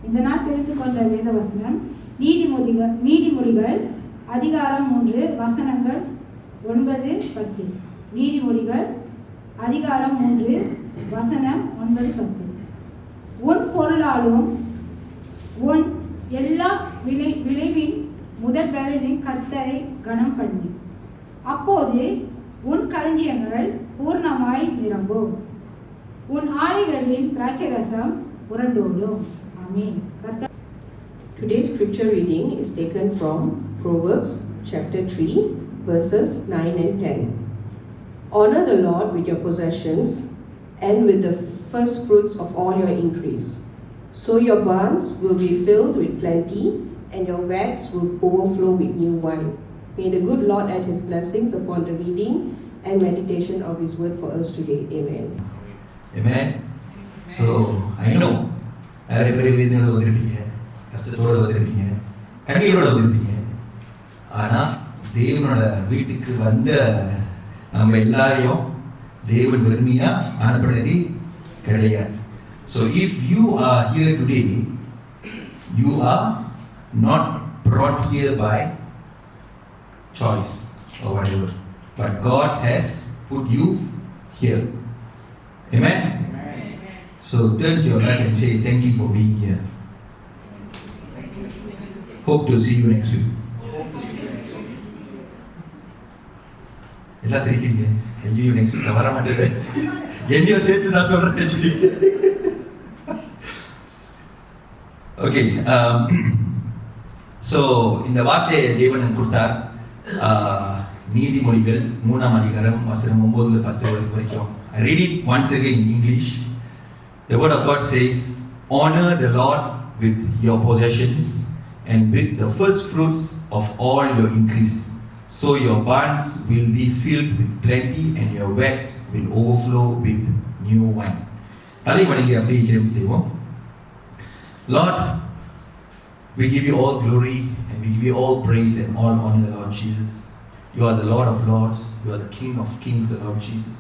இந்த நாள் தெரிந்து கொண்ட வேத வசனம் நீதிமொழிகள் அதிகாரம் 3 வசனங்கள் 9-10. நீதிமொழிகள் அதிகாரம் 3 வசனம் 9-10. உன் பொருளாலும் உன் எல்லா விளைவின் முதல் பலனின் கர்த்தரை கனம் பண்ணி, அப்போது உன் களஞ்சியங்கள் பூர்ணமாய் நிரம்பும், உன் ஆடைகளின் திராட்சைரசம் உரண்டோடும். ஆமென். Today's scripture reading is taken from Proverbs chapter 3 verses 9 and 10. Honor the Lord with your possessions and with the first fruits of all your increase. So your barns will be filled with plenty and your vats will overflow with new wine. May the good Lord add his blessings upon the reading and meditation of his word for us today. Amen. Amen. So, I know நிறைய பேர் வேதனையோட வந்திருப்பீங்க, கஷ்டத்தோடு வந்திருப்பீங்க, கண்ணீரோடு வந்திருப்பீங்க. ஆனால் தேவனோட வீட்டுக்கு வந்த நம்ம எல்லாரையும் தேவன் வெறுமையாக அனுப்பினது கிடையாது. So if you are here today, you are not brought here by choice or whatever, but God has put you here. Amen? So turn to your right and say, thank you for being here. Hope to see you next week. எல்லாம் சிரிக்கிறீங்க. ஐயோ next week வர மாட்டேன், என்னையும் சேர்த்து தான் சொல்றேன். Okay, so இந்த வார்த்தையை தேவன் கொடுத்தார். நீதிமொழிகள் 3 அதிகாரம் வசனம் 9-10 வரைக்கும். I read it once again in English. The word of God says, honor the Lord with your possessions and with the first fruits of all your increase. So your barns will be filled with plenty and your vats will overflow with new wine. தலை வணங்கி அப்படியே ஜெபம் செய்வோம். Lord, we give you all glory and we give you all praise and all honor, Lord Jesus. You are the Lord of Lords, you are the King of Kings, Lord Jesus.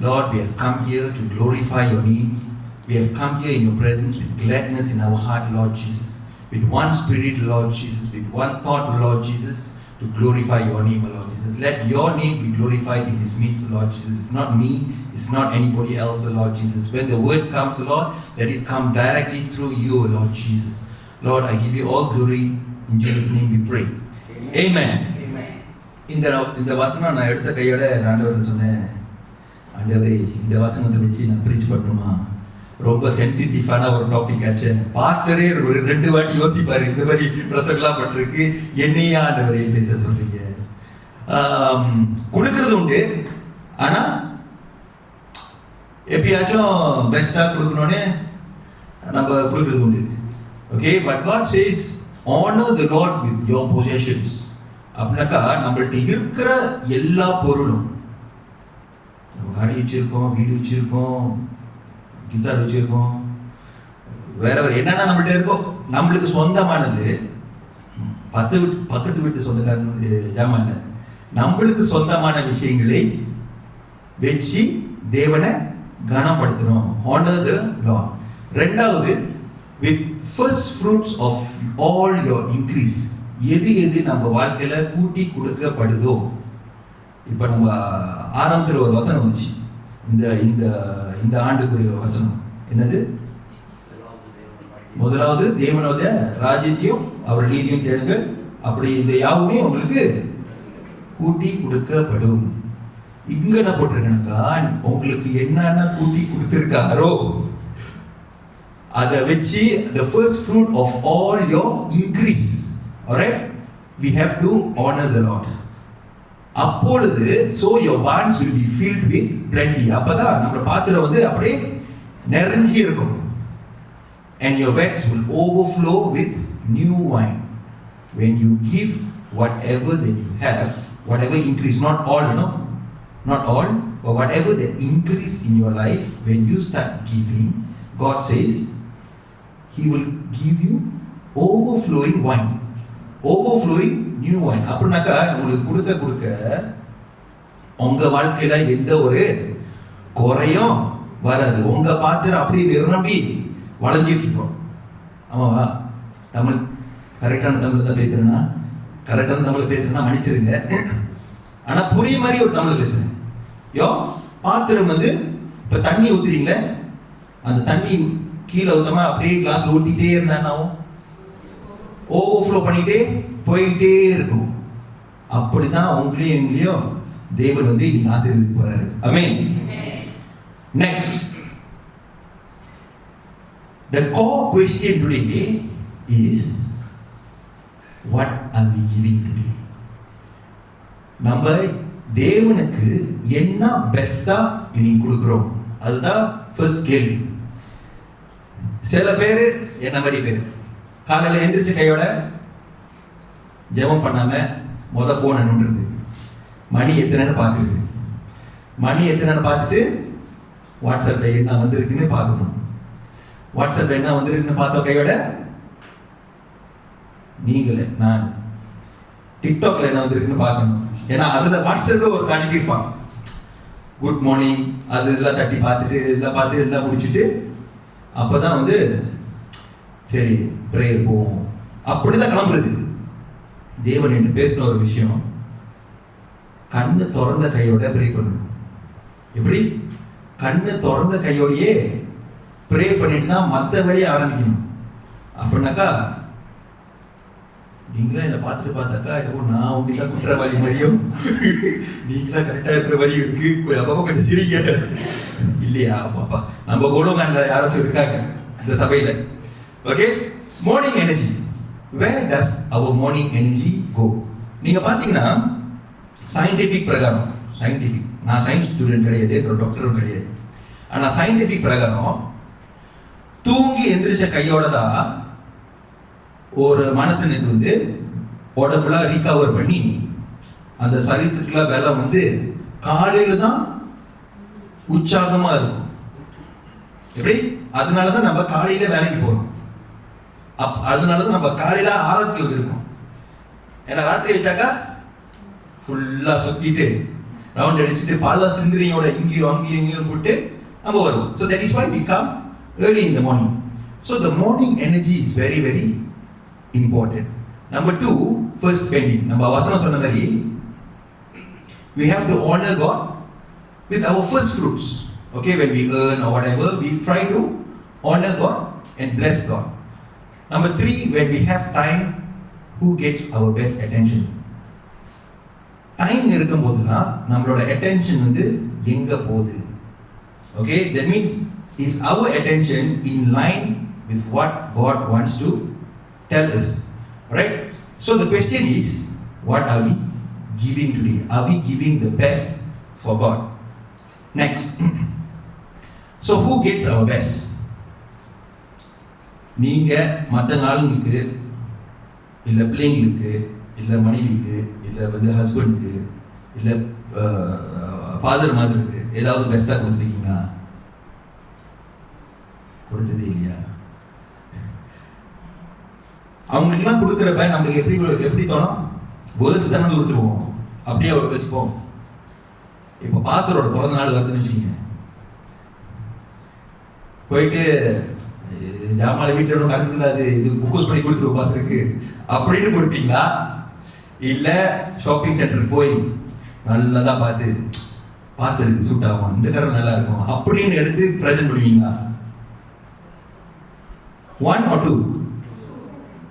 Lord, we have come here to glorify your name. We have come here in your presence with gladness in our heart, Lord Jesus. With one spirit, Lord Jesus. With one thought, Lord Jesus. To glorify your name, Lord Jesus. Let your name be glorified in this midst, Lord Jesus. It's not me, it's not anybody else, Lord Jesus. When the word comes, Lord, let it come directly through you, Lord Jesus. Lord, I give you all glory. In Jesus' name we pray. Amen. இந்த வசனம் நான் எடுத்த கையோட ஆண்டவர்கிட்ட சொன்னேன், ஆண்டவரே இந்த வசனத்தை வச்சு நான் ப்ரீச் பண்ணணுமா? ரொம்ப சென்சிட்டிவான ஒரு டாபிக் ஆச்சு. பாஸ்டரே 2 வாட்டி யோசிப்பாரு, இந்த மாதிரி பிரசங்கெல்லாம் பண்ணிருக்கு, என்னையே ஆண்டவரே பேச சொல்றீங்க. கொடுக்கறது உண்டு, ஆனா எப்பயாச்சும் பெஸ்டா கொடுக்கணும்னு நம்ம கொடுக்கறது உண்டு. Okay, but God says honor the Lord with your possessions. அப்படின்னாக்கா நம்மள்ட்ட இருக்கிற எல்லா பொருளும், நம்ம காடி வச்சிருக்கோம், வீடு வச்சிருக்கோம், கிட்டார் வச்சிருக்கோம், வேற என்னன்னா நம்மள்ட்ட இருக்கோம், நம்மளுக்கு சொந்தமானது. பக்கத்து வீட்டு சொந்தக்காரனுடைய ஜாமான் இல்லை, நம்மளுக்கு சொந்தமான விஷயங்களை வச்சு தேவனை கனப்படுத்தணும். honor the Lord. ரெண்டாவது, with first fruits of all your increase. எது நம்ம வாழ்க்கையில கூட்டி கொடுக்கப்படுதோ. இப்ப நம்ம ஆரம்பத்தில் ஒரு வசனம் வந்துச்சு, இந்த ஆண்டுக்குரிய வசனம் என்னது? முதலாவது தேவனோட ராஜ்யத்தையும் அவர் நீதியும் தேடுங்கள், அப்படி இந்த யாவுமே உங்களுக்கு கூட்டி கொடுக்கப்படும். இங்க என்ன போட்டிருக்கேனாக்கா, உங்களுக்கு என்னென்ன கூட்டி கொடுத்திருக்காரோ அதை வச்சு the first fruit of all your increase. Alright, we have to honor the Lord. அப்பொழுது so your barns will be filled with plenty. அப்பதான் நம்ம பாத்திரம் அப்படியே நிறைஞ்சி இருக்கும். And your vats will overflow with new wine. When you give whatever that you have, whatever increase, not all, not all, but whatever that increase in your life, when you start giving, God says He will give you overflowing wine, overflowing new wine. அப்படின்னாக்கா உங்களுக்கு கொடுக்க உங்க வாழ்க்கையில எந்த ஒரு குறையும் வராது. உங்க பாத்திரம் அப்படியே நிரம்பி வளைஞ்சிட்டு இருக்கும். ஆமாவா? தமிழ் கரெக்டான தமிழ் தான் பேசுறேன்னா, கரெக்டான தமிழ் பேசுறேன்னா மன்னிச்சிருங்க. ஆனா புரிய மாதிரி ஒரு தமிழ் பேசுறேன். பாத்திரம் வந்து இப்ப தண்ணி ஊத்துறீங்களே, அந்த தண்ணி கீழே ஊத்தாம அப்படியே கிளாஸ்ல ஊத்திட்டே இருந்தா ஓவர்ஃப்ளோ பண்ணிட்டே போயிட்டே இருக்கும். அப்படிதான் உங்களையும் எங்களையும் தேவன் வந்து இன்னைக்கு ஆசீர்வதிக்க போறாரு. ஆமென். Next, the core question today is, what are we giving today? நம்ம தேவனுக்கு என்ன பெஸ்டா இன்னைக்கு கொடுக்கிறோம், அதுதான் ஃபர்ஸ்ட் கேள்வி. சில பேர் என்ன மாதிரி பேர் காலையில எந்திரிச்ச கையோட ஜெபம் பண்ணாம போன் என்னன்றது, மணி எத்தனைன்னு பார்க்குறது, மணி எத்தனைன்னு பார்த்துட்டு வாட்ஸ்அப்ல என்ன வந்திருக்குன்னு பார்க்கணும். வாட்ஸ்அப்ல என்ன வந்திருக்குன்னு பார்த்தோம் கையோட நீங்களே நான் டிக்டாக்ல என்ன வந்திருக்குன்னு பார்க்கணும். ஏன்னா அதுல வாட்ஸ்அப்ல ஒரு அனுப்பியிருப்பாங்க குட் மார்னிங், அது இதெல்லாம் தட்டி பார்த்துட்டு எல்லாம் பார்த்து எல்லாம் முடிச்சுட்டு அப்பதான் வந்து சரி பிரேயர் போவோம், அப்படிதான் கிளம்புறது. தேவன் என்று பேசின ஒரு விஷயம், கண்ணு திறந்த கையோட ப்ரே பண்ணணும். எப்படி? கண்ணு திறந்த கையோடையே ப்ரே பண்ணிட்டு தான் மற்ற வழியை ஆரம்பிக்கணும். அப்படின்னாக்கா நீங்களா என்னை பார்த்துட்டு பார்த்தாக்கா என்னவோ நான் உங்கதான் குற்றவாளி மாதிரியும் நீங்களா கரெக்டா இருக்கிற வழி இருக்கு, அப்பப்போ கொஞ்சம் சிரிக்க இல்லையா? பாப்பா நம்ம குணங்க யாராச்சும் இருக்காங்க இந்த சபையில. Okay, morning energy. Where does our morning energy go? நீங்க பாத்தீங்கன்னா சயின்டிபிக் பிரகாரம், சயின்டிபிக், நான் சயின்ஸ் ஸ்டூடெண்ட் கிடையாது, டாக்டரும் கிடையாது, ஆனா சயின்டிபிக் பிரகாரம் தூங்கி எந்திரிச்ச கையோட தான் ஒரு மனுஷனுக்கு வந்து உடம்புல ரீகவர் பண்ணி அந்த சரீரத்துக்குள்ள வேலை வந்து காலையில தான் உற்சாகமா இருக்கும். எப்படி? அதனாலதான் நம்ம காலையில வேலைக்கு போறோம், அதனாலதான் நம்ம காலையில ஆராய்ச்சி இருக்கும். ஏன்னா ராத்திரி வச்சாக்கா ஃபுல்லா சுத்திட்டு ரவுண்ட் அடிச்சுட்டு பல சிந்தனையோட இங்கேயும் அங்கேயும் இங்கேயும் போட்டு நம்ம வருவோம். So that is why we come early in the morning. So the morning energy is very very important. Number 2, first spending. நம்ம வசனம் சொன்ன மாதிரி we have to honor God with our first fruits. Okay, when we earn or whatever, we try to honor God and bless God. Number 3, when we have time, who gets our best attention? Time இருக்கும் போதுதான் நம்மளோட attention வந்து எங்க போகுது. Okay, that means is our attention in line with what God wants to tell us, right? So the question is, what are we giving today? Are we giving the best for God? Next, so who gets our best? நீங்க மற்ற நாளுக்கு இல்ல பிள்ளைங்களுக்கு இல்ல மனைவிக்கு இல்ல வந்து ஹஸ்பண்டுக்கு இல்ல ஃபாதர் மாதிரிக்கு ஏதாவது பெஸ்டா கொடுத்துருக்கீங்களா? கொடுத்ததே இல்லையா? அவங்களுக்குலாம் கொடுக்குறப்ப நம்மளுக்கு எப்படி தோணும்? வேர்ஸ் தானே கொடுத்துருவோம், அப்படியே ஒரு வச்சுப்போம். இப்போ பாஸ்டரோட பிறந்த நாள் வருதுன்னு வச்சுக்கோங்க, போயிட்டு ஜாமால வீட்டில் ஒன்றும் கலந்துல அது இது புக்கோஸ் பண்ணி கொடுத்துருவோம் பாஸ்டருக்கு அப்படின்னு கொடுப்பீங்களா? இல்லை ஷாப்பிங் சென்டருக்கு போய் நல்லதா பார்த்து பாஸ்டருக்கு சூட் ஆகும், இந்த கரம் நல்லா இருக்கும் அப்படின்னு எடுத்து ப்ரெசென்ட் பண்ணுவீங்களா? 1 or 2?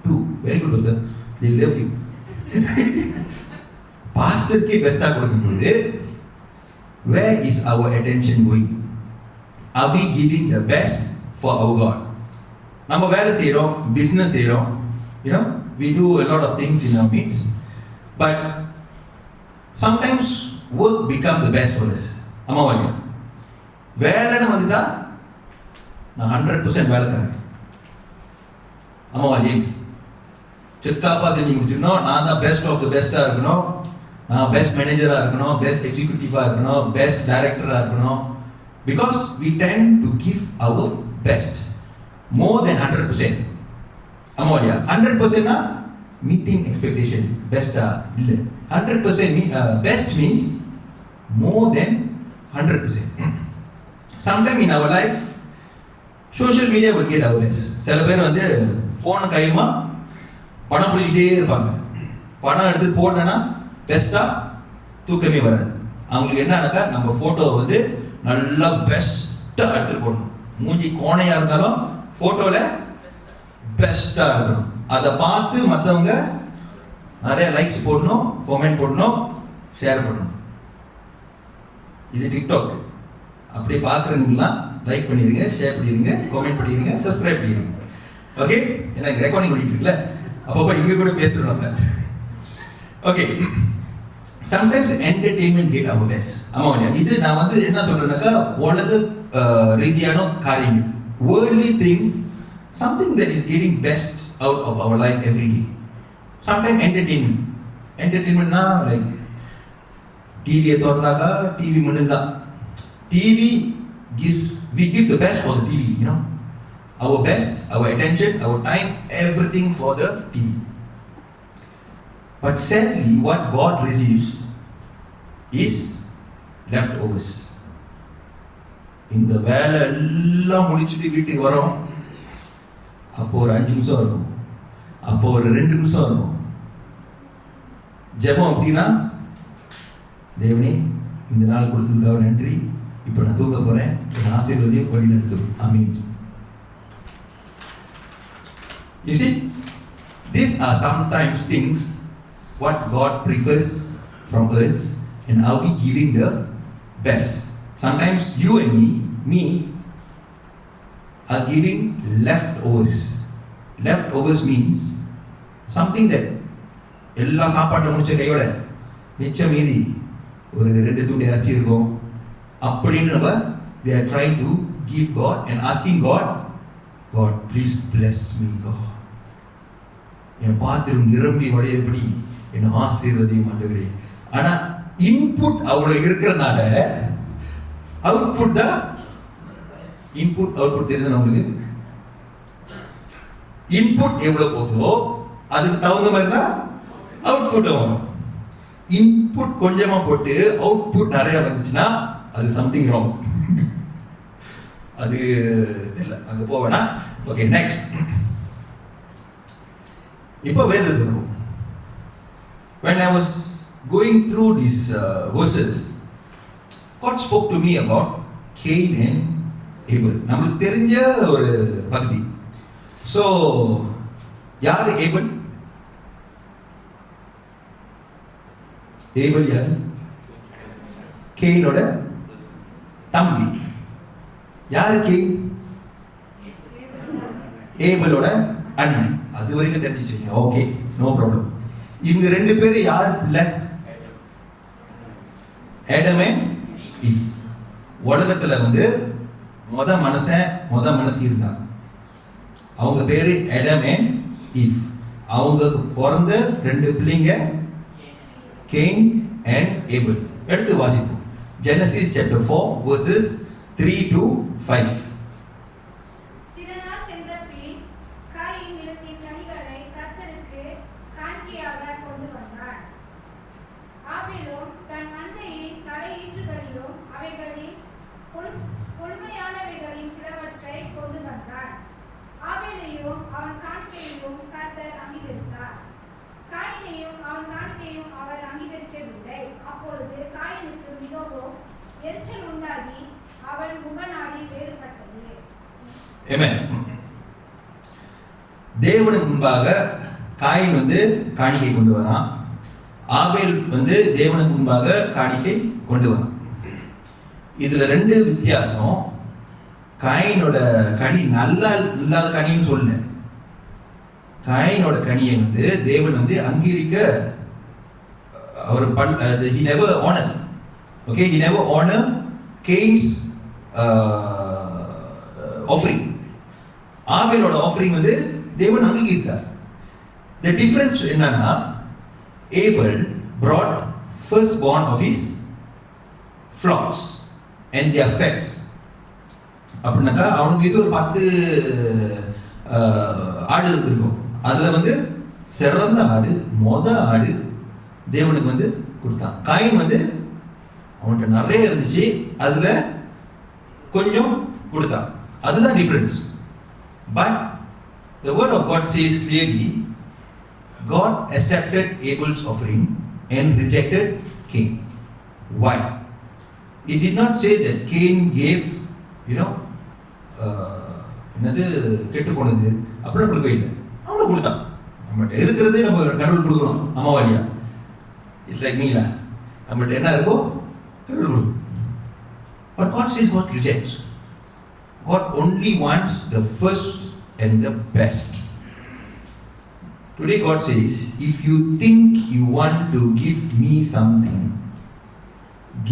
2. Very good sir. They love you. பாஸ்டருக்கு பெஸ்டா கொடுக்கும்போது where is our attention going? Are we giving the best for our God? நம்ம வேலை செய்கிறோம், பிஸ்னஸ் செய்கிறோம், you know, we do a lot of things in our midst, but sometimes work become the best for us. ஆமாவா? வேலைன்னு வந்துட்டா நான் 100% வேலை தரேன். ஆமாவா ஜேம்ஸ்? சித்தாப்பா செஞ்சு முடிச்சிருந்தோம், நான் தான் பெஸ்ட் ஆஃப் த பெஸ்ட்டாக இருக்கணும், நான் பெஸ்ட் மேனேஜராக இருக்கணும், பெஸ்ட் எக்ஸிக்யூட்டிவாக இருக்கணும், பெஸ்ட் டைரக்டராக இருக்கணும். Because we tend to give our best more than 100%. ஆமா இல்லையா? 100%னா மீட்டிங் எக்ஸ்பெக்டேஷன் பெஸ்டா இல்லை. 100% best means more than 100%. Sometime in our life social media will get awareness. சில பேர் வந்து ஃபோனை கையுமா பணம் பிடிக்கிட்டே இருப்பாங்க. பணம் எடுத்து போட்டேன்னா பெஸ்ட்டாக தூக்கமே வராது. அவங்களுக்கு என்னன்னாக்கா நம்ம ஃபோட்டோவை வந்து நல்லா பெஸ்ட்டாக எடுத்துகிட்டு போடணும். மூஞ்சி கோணையாக இருந்தாலும் ஃபோட்டோவில் பெஸ்ட்டாக இருக்கணும். அதை பார்த்து மற்றவங்க நிறைய லைக்ஸ் போடணும், கமெண்ட் போடணும், ஷேர் பண்ணணும். இது டிக்டாக். அப்படியே பார்க்குறவங்கலாம் லைக் பண்ணிடுங்க, ஷேர் பண்ணிடுங்க, கமெண்ட் பண்ணிடுங்க, சப்ஸ்கிரைப் பண்ணிடுங்க. ஓகே, எனக்கு ரெக்கார்டிங் பண்ணிட்டு இருக்குல்ல, அப்பப்போ இங்கே கூட பேசுகிறோம்ல. ஓகே, சம்டைம்ஸ் என்டர்டெயின்மெண்ட் கேட் அவர் பெஸ்ட். ஆமாம் இல்லையா? இது நான் வந்து என்ன சொல்கிறேன்னாக்கா உலக ரீதியான காரியங்கள், worldly things, something that is getting best out of our life every day. Sometimes entertainment na like TV thornaga TV mununga. TV we give the best for the TV, you know, our best, our attention, our time, everything for the TV. But sadly what God receives is leftovers. இந்த வேலை எல்லாம் முடிச்சுட்டு வீட்டுக்கு வரோம், அப்போ ஒரு 5 நிமிஷம் இருக்கும், அப்போ ஒரு 2 நிமிஷம் இருக்கும். ஜெபம் அப்படின்னா, தேவனே இந்த நாள் கொடுத்ததுக்காக நன்றி, இப்போ நான் தூக்க போறேன், என் ஆசீர்வாதம் வழி நடத்தும். ஆமீன். You see, these are sometimes things what God prefers from us and are we giving the best. Sometimes you and me are giving leftovers. Leftovers means something that எல்லா சாப்பாட்டை முடிச்ச கையோட மிச்சம் மீதி ஒரு 2 துண்டு இறைச்சி இருக்கும் அப்படின்னு நம்ம we are trying to give God and asking God, God please bless me God, என் பாத்திரம் நிரம்பி வழியபடி என் ஆசீர்வதியும் ஆண்டவரே. ஆனா இன்புட் அவ்வளவு இருக்கிறனால அவுட்புட் தான் இன்புட் அவுட்புட் தெரியுது நம்மளுக்கு. இன்புட் எவ்வளவு போகுதோ அதுக்கு தகுந்த மாதிரி தான் அவுட்புட் வரும். இன்புட் கொஞ்சமா போட்டு அவுட்புட் நிறைய வந்துச்சுன்னா அது சம்திங் ராங். அது தெரியல, அங்க போவேனா. Okay, next. இப்போ வேதத்துக்கு வருவோம். When I was going through these verses, God spoke to me about Cain and Abel. நம்மளுக்கு தெரிஞ்ச ஒரு பகுதி. ஸோ யாரு ஏபல்? ஏபல் யாரு? கேயினோட தம்பி. யாரு கேயின்? ஏபலோட அண்ணன். அது வரைக்கும் தெரிஞ்சுச்சீங்க. Okay, no problem. இவங்க 2 பேரும் யார் பிள்ளை? Adam and eve. உலகத்துல வந்து முத மனசு இருந்தாங்க. அவங்க பேரு ஆடம் அண்ட் ஈவ். அவங்க பிறந்த 2 பிள்ளைங்க கேயின் அண்ட் ஏபல். எடுத்து வாசிப்போம். Genesis chapter 4 verses 3 to 5. Amen. தேவனுக்கு முன்பாக காயின் வந்து காணிக்கை கொண்டு வரான். ஆபேல் வந்து தேவனுக்கு முன்பாக காணிக்கை கொண்டு வரான். இதுல 2 வித்தியாசம். காயினோட கனி நல்லா இல்லாத கனின்னு சொல்ல, காயினோட கனியை வந்து தேவன் வந்து அங்கீகரிக்க அவர் he never honor. Okay, he never honor Cain's offering. ஆபேலோட ஆஃபரிங் வந்து தேவன் அங்கீகரித்தார். The difference என்னன்னா, Abel brought firstborn of his flocks and their fats. அப்படின்னாக்கா அவனுக்கு இது ஒரு 10 ஆடு இருக்கும். அதுல வந்து சிறந்த ஆடு, ஆடு தேவனுக்கு வந்து கொடுத்தான். காயின் வந்து அவன்கிட்ட நிறைய இருந்துச்சு, அதுல கொஞ்சம் கொடுத்தான். அதுதான் difference. But the word of God says clearly, God accepted Abel's offering and rejected Cain. Why? It did not say that Cain gave, என்னது கெட்டு போனது அப்படிலாம் கொடுக்கவே இல்லை. அவனை கொடுத்தான். நம்மகிட்ட இருக்கிறதே நம்ம கடவுள் கொடுக்கணும். அம்மாவாலியா இட்ஸ் லைக் மீலா நம்மகிட்ட என்ன இருக்கோ கடவுள் கொடுக்கும். But God says God rejects. God only wants the first and the best. Today God says, if you think you want to give me something,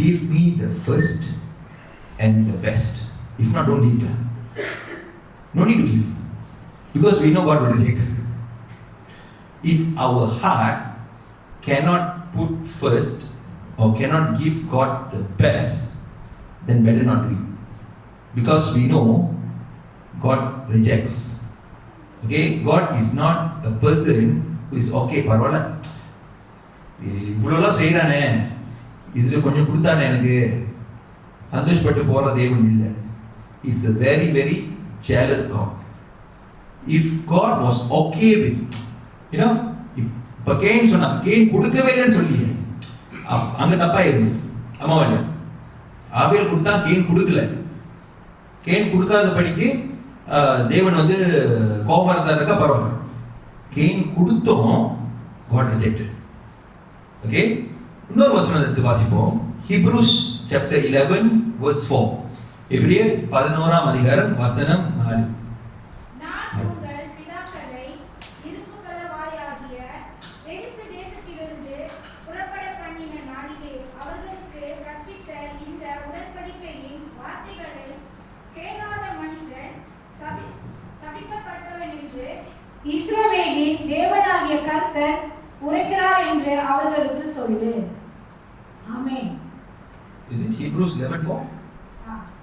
give me the first and the best. If not, don't give it. No need to give. Because we know God will reject. If our heart cannot put first or cannot give God the best, then better not do it. Because we know God rejects. Okay, God is not a person who is okay, பரவாயில்ல இவ்வளோலாம் செய்கிறானே இதில் கொஞ்சம் கொடுத்தானே எனக்கு சந்தோஷப்பட்டு போகிற தேவன் இல்லை. He's a very very jealous God. If God was okay with, இப்போ கேன் சொன்னா கேன் கொடுக்கவே இல்லைன்னு சொல்லி அங்கே தப்பாயிருக்கு. ஆமாவா இல்லையா? ஆபேல் கொடுத்தா கேன் கொடுக்கல. கேன் கொடுக்காத படிக்கு தேவன் வந்து கோபரத்தா இருக்கா பரவாயில்ல. கேன் கொடுத்தோம் God rejected. ஓகே, இன்னொரு வசனம் எடுத்து வாசிப்போம். Hebrews chapter 11 verse 4. எபிரேயர் 11ஆம் அதிகாரம் வசனம் 4. நான் உங்கள் பிதாக்களை இருப்புக்களவாயாகிய எகிப்து தேசத்திலிருந்து புறப்பட பண்ணின நாளிலே அவர்களுக்கு கற்பித்த இந்த உடன்படிக்கையின் வார்த்தைகளை கேளாத மனுஷன் சபிக்கப்பட்டவன் என்று இஸ்ரவேலின் தேவனாகிய கர்த்தர் உரைக்கிறார் என்று அவர்களுக்கு சொல்லு. ஆமென். Is it Hebrews 11:4?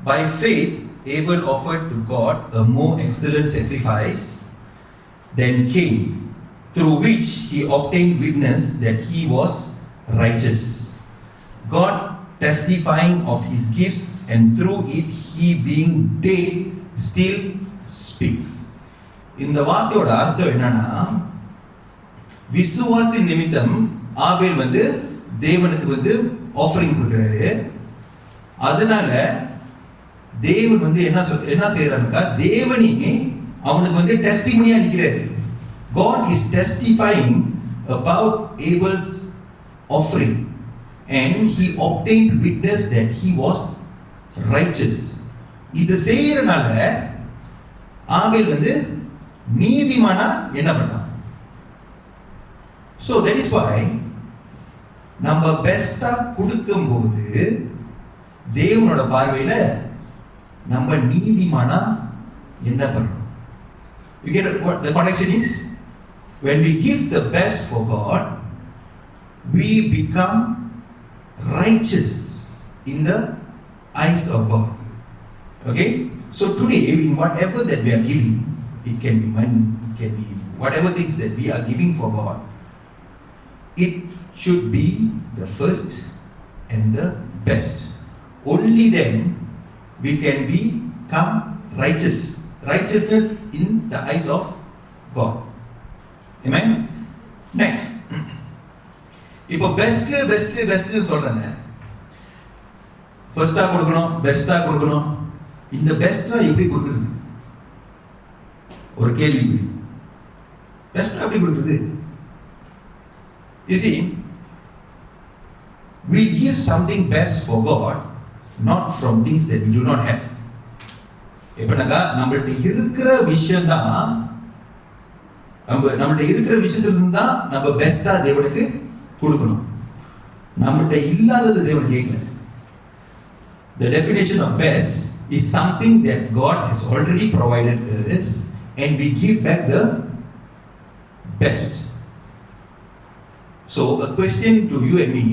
By faith Abel offered to God a more excellent sacrifice than Cain, through which he obtained witness that he was righteous, God testifying of his gifts, and through it he being dead still speaks. இந்த வார்த்தையோட அர்த்தம் என்னன்னா, விசுவாசி நிமித்தம் ஆபேல் வந்து தேவனுக்கு வந்து offering கொடுக்கிறாரு. அதனால தேவன் வந்து என்ன செய்யறாருக்கா, தேவனே அவனுக்கு வந்து டெஸ்டிமனியா நிக்கிறாரு. God is testifying about Abel's offering and he obtained witness that he was righteous. இது செய்யறனால ஆபேல் வந்து நீதிமானா என்ன பண்ணான். So that is why நம்ம பெஸ்டா கொடுக்கும்போது தேவனோட பார்வையில நம்ம நீதிமானா என்ன பண்றோம். You get what the connection is? When we give the best for God, we become righteous in the eyes of God. Okay? So today, in whatever that we are giving, it can be money, it can be whatever things that we are giving for God, it should be the first and the best. Only then we can become righteous. Righteousness in the eyes of God. Amen? Next. இப்போ best சொல்றாங்க. ஃபர்ஸ்டா கொடுக்கணும், பெஸ்டா கொடுக்கணும். இந்த பெஸ்டா எப்படி கொடுக்குறது? ஒரு கேள்வி. பெஸ்டா எப்படி கொடுக்குறது? You see, we give something best for God, not from things that we do not have. எப்படினாக்கா நம்மள்ட்ட இருக்கிற விஷயம் தான், நம்மள்ட்ட இருக்கிற விஷயத்துல தான் நம்ம பெஸ்டா தேவனுக்கு கொடுக்கணும். நம்மள்ட்ட இல்லாதது தேவன் கேட்கல. The definition of best is something that God has already provided us and we give back the best. So a question to you and me,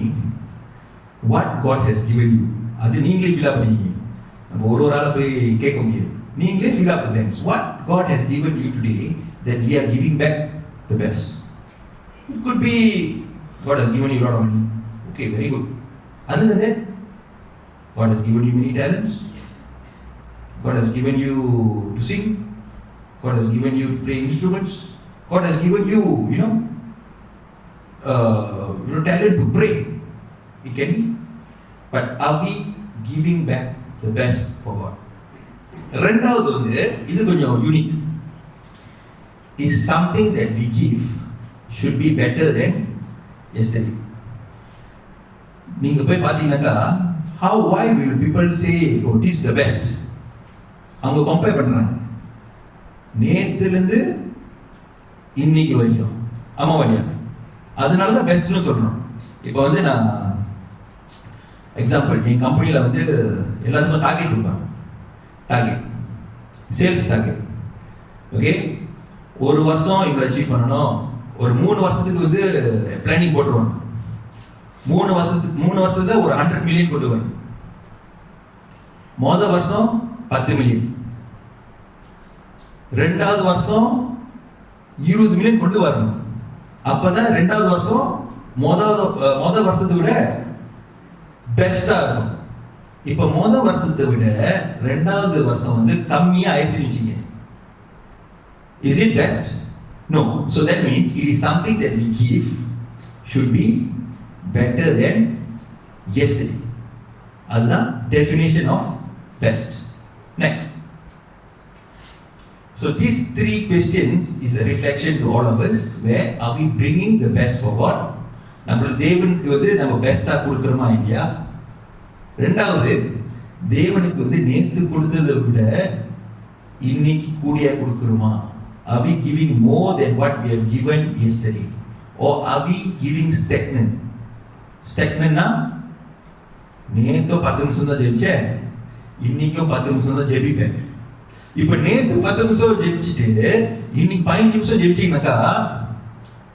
what God has given you, அது நீங்களே fill up பண்ணிக்கீங்க. நம்ம ஒரு ஆளை போய் கேட்க முடியாது. நீங்களே fill up the blanks. What God has given you today that we are giving back the best. It could be God has given you a lot of money. Okay, very good. Other than that, God has given you many talents. God has given you to sing. God has given you to play instruments. God has given you, talent to pray. It can be. But are we giving back the best for God? ரெண்டாவது வந்து இது கொஞ்சம் unique. Is something that we give should be better than yesterday. நீங்க போய் பார்த்தீங்கன்னாக்கா why will people say oh this is the best? அவங்க compare பண்றாங்க நேத்திலிருந்து இன்னைக்கு வரைக்கும். ஆமா வழியா அதனால தான் பெஸ்ட்னு சொல்றோம். இப்போ வந்து நான் எக்ஸாம்பிள் என் கம்பெனியில் வந்து எல்லாத்துக்கும் டார்கெட் கொடுப்பாங்க. Target sales target. ஓகே, ஒரு வருஷம் இவ்வளோ அச்சீவ் பண்ணணும். ஒரு 3 வருஷத்துக்கு வந்து பிளானிங் போட்டுருவாங்க. 3 வருஷத்துல ஒரு 100 மில்லியன் கொண்டு வரணும். மொதல் வருஷம் 10 மில்லியன், ரெண்டாவது வருஷம் 20 மில்லியன் கொண்டு வரணும். அப்பதான் ரெண்டாவது வருஷம் மொதல் வருஷத்தை விட பெஸ்டா இருக்கும். இப்ப மொதல் வருஷத்தை விட ரெண்டாவது வருஷம் வந்து கம்மியா ஆயிடுச்சுன்னு வச்சுங்க. Is it best? No. So that means it is something that we give should be better than yesterday. அதுதான் definition of best. Next. So these 3 questions is a reflection to all of us. Where are we bringing the best for God? நம்ம தேவனுக்கு வந்து நம்ம பெஸ்டா கொடுக்கிறோமா இல்லையா? ரெண்டாவது, தேவனுக்கு வந்து நேத்து கொடுத்ததை விட இன்னைக்கு கூடியா கொடுக்கிறோமா? Are we giving more than what we have given yesterday? Or are we giving stagnant? Stagnantனா நேத்து 10 நிமிஷம் தான் ஜெபிச்சேன், இன்னைக்கும் 10 நிமிஷம் தான் ஜெபிப்பேன். இப்ப நேத்து 10 நிமிஷம் ஜெபிச்சுட்டு இன்னைக்கு 15 நிமிஷம் ஜெபிச்சீங்கன்னாக்கா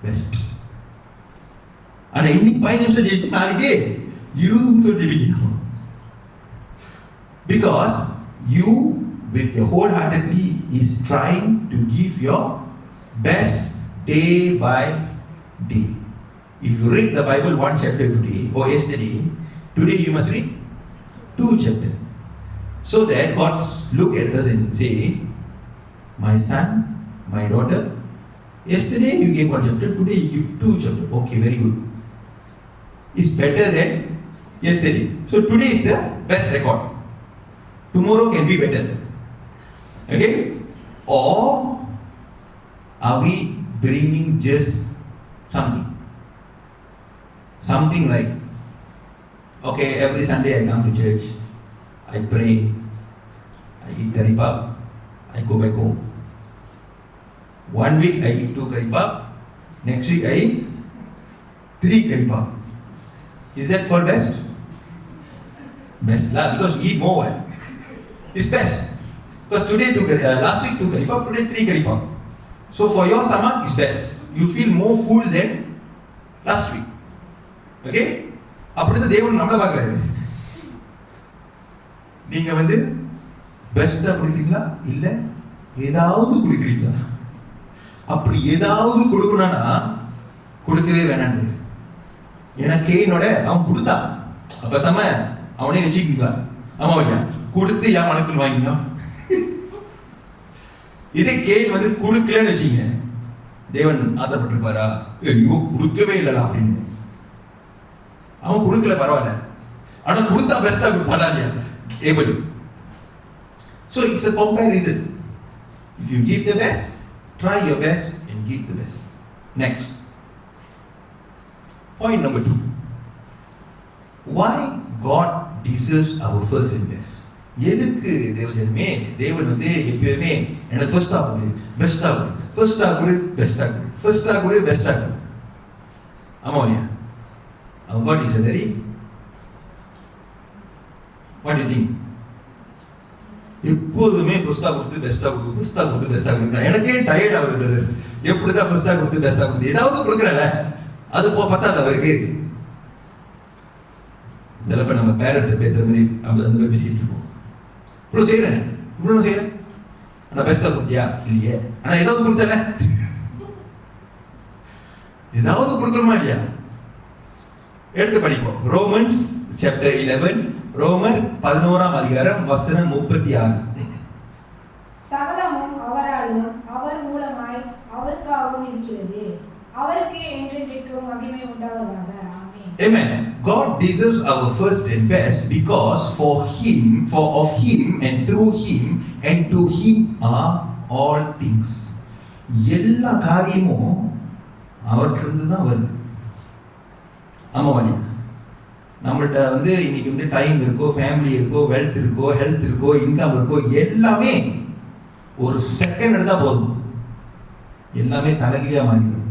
பெஸ்ட். ஆனா இன்னைக்கு 15 நிமிஷம் ஜெபிச்சு நாளைக்கு 20 நிமிஷம் ஜெபிக்கணும். Because you with your wholeheartedly is trying to give your best day by day. If you read the Bible 1 chapter today or yesterday, today you must read 2 chapters. So that God look at us and say, my son, my daughter, yesterday you gave 1 chapter, today you give 2 chapters. Okay, very good. It's better than yesterday. So today is the best record. Tomorrow can be better. Okay? Or are we bringing just something? Something like, okay, every Sunday I come to church, I pray, I eat curry puff, I go back home. 1 week I eat 2 curry puff, next week I eat 3 curry puff. Is that called best? Best lah, because we eat more. It's best. Because today last week 2 curry puff, today 3 curry puff. So for your stomach it's best. You feel more full than last week. Okay? அப்படிதான் தேவன் நம்மள பார்க்கறாரு. நீங்க வந்து பெஸ்டா கொடுக்குறீங்களா இல்ல ஏதாவது கொடுக்குறீங்களா? அப்படி ஏதாவது கொடுக்கணும்னா கொடுக்கவே வேணான்னு. எனக்கு என்னோட அவன் கொடுத்தான் அப்ப சம அவனே வச்சுக்கீங்களா? ஆமா ஐயா, கொடுத்து என் மனக்குள் வாங்கினோம். இதே கேன் வந்து கொடுக்கலன்னு வச்சுங்க, தேவன் ஆசைப்பட்டிருப்பாரா? ஐயோ கொடுக்கவே இல்லடா அப்படின்னு. அவன் கொடுக்கல பரவாயில்ல, ஆனா கொடுத்தா பெஸ்டா கொடுத்தாடா இல்லையா? Able. So it's a comparison. If you give the best, try your best and give the best. Next. Point number 2. Why God deserves our first and best? எதுக்கு தேவஜனமே தேவன் வந்து எப்பயுமே எனக்கு ஃபர்ஸ்டா கொடு, பெஸ்டா கொடு, ஃபர்ஸ்டா கொடு, பெஸ்டா கொடு, ஃபர்ஸ்டா கொடு, பெஸ்டா கொடு. ஆமா இல்லையா? God is a very, what do you think? எப்போதுமே ஃபர்ஸ்டா கொடுத்து பெஸ்டா கொடுத்து, ஃபர்ஸ்டா கொடுத்து பெஸ்டா கொடுத்து. எனக்கே டயர்ட் ஆகுது. எப்படிதான் ஃபர்ஸ்டா கொடுத்து பெஸ்டா கொடுத்து ஏதாவது கொடுக்குறல, அது பத்தாது அவருக்கு. சில பேர் நம்ம பேரண்ட் பேசுற மாதிரி அந்த மாதிரி பேசிட்டு இருக்கோம். இவ்வளவு செய்யறேன், இவ்வளவு செய்யறேன், ஆனா பெஸ்டா கொடுத்தியா இல்லையே? ஆனா ஏதாவது கொடுத்தல, ஏதாவது கொடுக்கணுமா இல்லையா? எடுத்து படிப்போம். ரோமன்ஸ் சாப்டர் 11, ரோமர் 11 அதிகாரம் வசனம் 36. இருக்கிறது. அவருக்கு என்றென்றைக்கும் மகிமை உண்டாவதாக. ஆமென். Amen. God deserves our first and best because of him and through him and to him are all things. எல்லா காரியமும் அவற்றிலிருந்து தான் வருது. ஆமாவானே, நம்மள்ட்ட இன்னைக்கு டைம் இருக்கோ, ஃபேமிலி இருக்கோ, வெல்த் இருக்கோ, ஹெல்த் இருக்கோ, இன்கம் இருக்கோ, எல்லாமே ஒரு செகண்ட் எடுத்தா போதும், எல்லாமே தலைகீழா மாறிடும்.